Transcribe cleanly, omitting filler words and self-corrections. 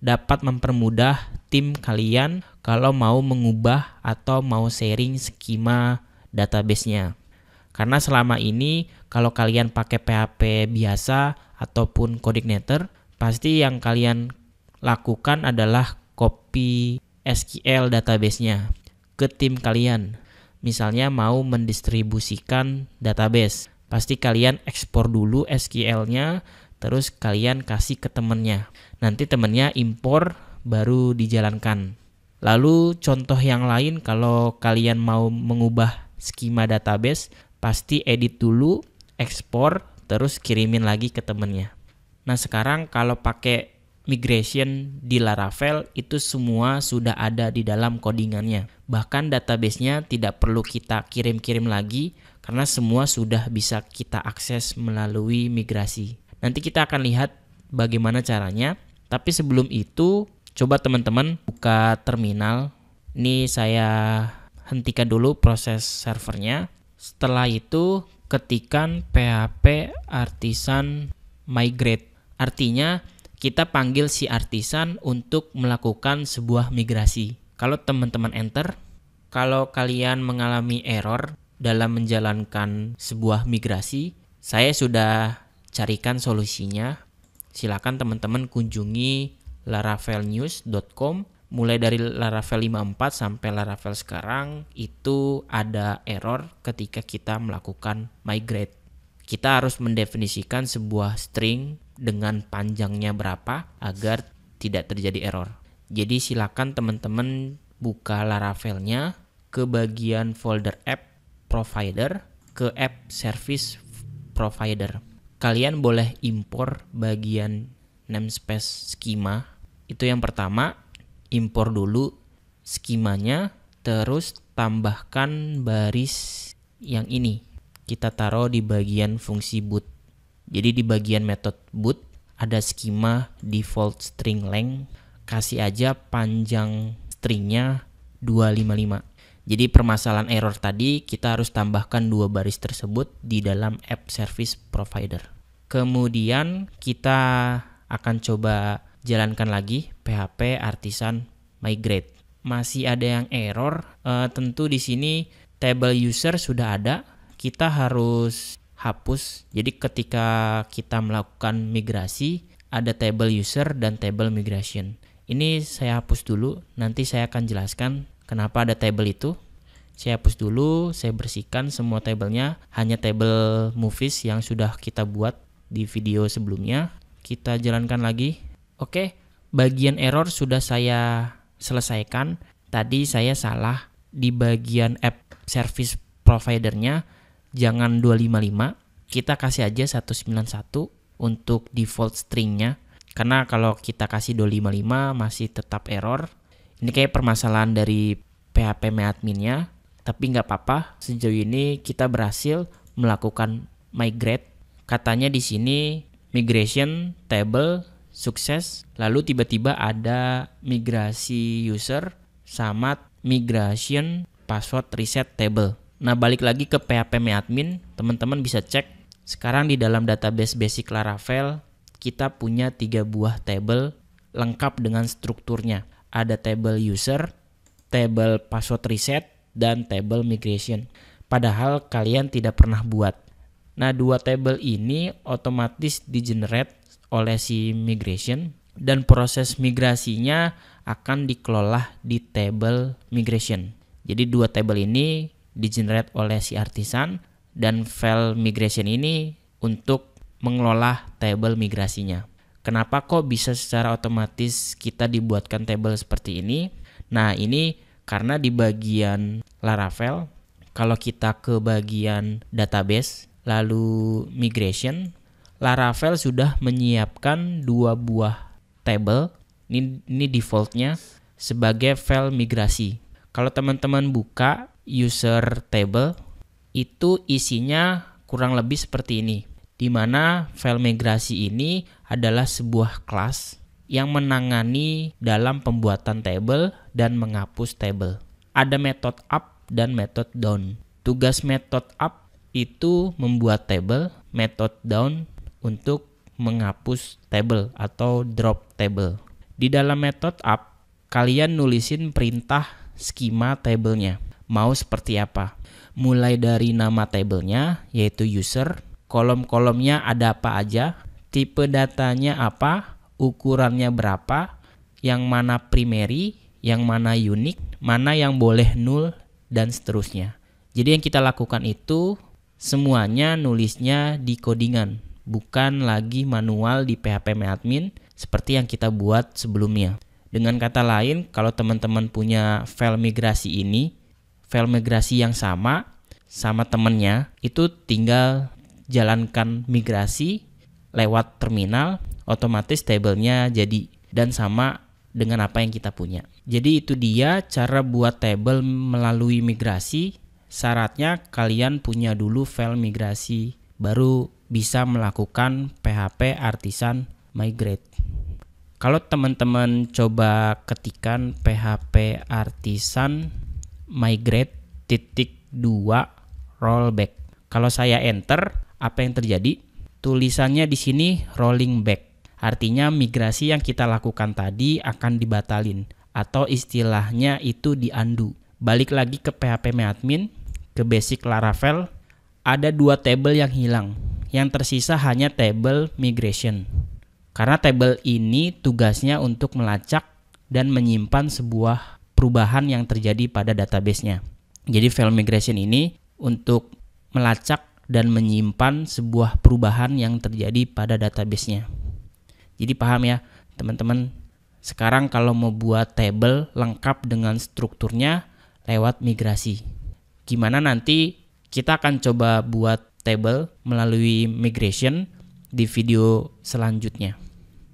dapat mempermudah tim kalian kalau mau mengubah atau mau sharing skema database-nya. Karena selama ini kalau kalian pakai PHP biasa ataupun coordinator, pasti yang kalian lakukan adalah copy SQL database-nya ke tim kalian. Misalnya mau mendistribusikan database, pasti kalian ekspor dulu SQL-nya, terus kalian kasih ke temennya. Nanti temennya impor, baru dijalankan. Lalu contoh yang lain, kalau kalian mau mengubah skema database, pasti edit dulu, ekspor, terus kirimin lagi ke temennya. Nah sekarang kalau pakai migration di Laravel, itu semua sudah ada di dalam codingannya. Bahkan database-nya tidak perlu kita kirim-kirim lagi, karena semua sudah bisa kita akses melalui migrasi. Nanti kita akan lihat bagaimana caranya. Tapi sebelum itu, coba teman-teman buka terminal. Ini saya hentikan dulu proses servernya. Setelah itu, ketikkan php artisan migrate. Artinya, kita panggil si artisan untuk melakukan sebuah migrasi. Kalau teman-teman enter, kalau kalian mengalami error dalam menjalankan sebuah migrasi, saya sudah carikan solusinya. Silakan teman-teman kunjungi laravelnews.com. Mulai dari Laravel 54 sampai Laravel sekarang, itu ada error ketika kita melakukan migrate. Kita harus mendefinisikan sebuah string dengan panjangnya berapa agar tidak terjadi error. Jadi silakan teman-teman buka Laravelnya ke bagian folder app provider, ke app service provider. Kalian boleh impor bagian namespace schema. Itu yang pertama, impor dulu skemanya, terus tambahkan baris yang ini. Kita taruh di bagian fungsi boot. Jadi di bagian method boot ada skema default string length. Kasih aja panjang stringnya 255. Jadi permasalahan error tadi kita harus tambahkan 2 baris tersebut di dalam app service provider. Kemudian kita akan coba jalankan lagi PHP artisan migrate. Masih ada yang error. Tentu di sini table user sudah ada. Kita harus hapus. Jadi ketika kita melakukan migrasi, ada table user dan table migration. Ini saya hapus dulu, nanti saya akan jelaskan kenapa ada table itu. Saya hapus dulu, saya bersihkan semua tabelnya, hanya table movies yang sudah kita buat di video sebelumnya. Kita jalankan lagi. Oke, bagian error sudah saya selesaikan. Tadi saya salah di bagian app service providernya. Jangan 255, kita kasih aja 191 untuk default stringnya. Karena kalau kita kasih 255 masih tetap error. Ini kayak permasalahan dari PHP adminnya, tapi nggak apa-apa. Sejauh ini kita berhasil melakukan migrate. Katanya di sini migration table sukses, lalu tiba-tiba ada migrasi user sama migration password reset table. Nah, balik lagi ke PHP admin, teman-teman bisa cek. Sekarang di dalam database basic Laravel, kita punya 3 buah table lengkap dengan strukturnya. Ada table user, table password reset, dan table migration. Padahal kalian tidak pernah buat. Nah, 2 table ini otomatis di-generate oleh si migration, dan proses migrasinya akan dikelola di table migration. Jadi 2 table ini di-generate oleh si artisan, dan file migration ini untuk mengelola table migrasinya. Kenapa kok bisa secara otomatis kita dibuatkan table seperti ini? Nah, ini karena di bagian Laravel, kalau kita ke bagian database, lalu migration, Laravel sudah menyiapkan 2 buah table, ini defaultnya, sebagai file migrasi. Kalau teman-teman buka user table, itu isinya kurang lebih seperti ini, di mana file migrasi ini adalah sebuah kelas yang menangani dalam pembuatan table dan menghapus table. Ada method up dan method down. Tugas method up itu membuat table, method down untuk menghapus table atau drop table. Di dalam method up, kalian nulisin perintah skema tablenya. Mau seperti apa? Mulai dari nama tablenya, yaitu user, kolom-kolomnya ada apa aja, tipe datanya apa, ukurannya berapa, yang mana primary, yang mana unique, mana yang boleh null, dan seterusnya. Jadi yang kita lakukan itu semuanya nulisnya di codingan, bukan lagi manual di phpMyAdmin seperti yang kita buat sebelumnya. Dengan kata lain, kalau teman-teman punya file migrasi ini, file migrasi yang sama temennya, itu tinggal jalankan migrasi lewat terminal, otomatis tabelnya jadi dan sama dengan apa yang kita punya. Jadi itu dia cara buat tabel melalui migrasi. Syaratnya kalian punya dulu file migrasi, baru bisa melakukan PHP Artisan Migrate. Kalau teman-teman coba ketikkan PHP Artisan Migrate .2 rollback. Kalau saya enter, apa yang terjadi? Tulisannya di sini rolling back. Artinya migrasi yang kita lakukan tadi akan dibatalin atau istilahnya itu di undo. Balik lagi ke phpMyAdmin, ke basic Laravel, ada 2 tabel yang hilang. Yang tersisa hanya tabel migration. Karena tabel ini tugasnya untuk melacak dan menyimpan sebuah perubahan yang terjadi pada database-nya. Jadi file migration ini untuk melacak dan menyimpan sebuah perubahan yang terjadi pada database-nya. Jadi paham ya teman-teman. Sekarang kalau mau buat tabel lengkap dengan strukturnya lewat migrasi. Gimana nanti kita akan coba buat tabel melalui migration di video selanjutnya.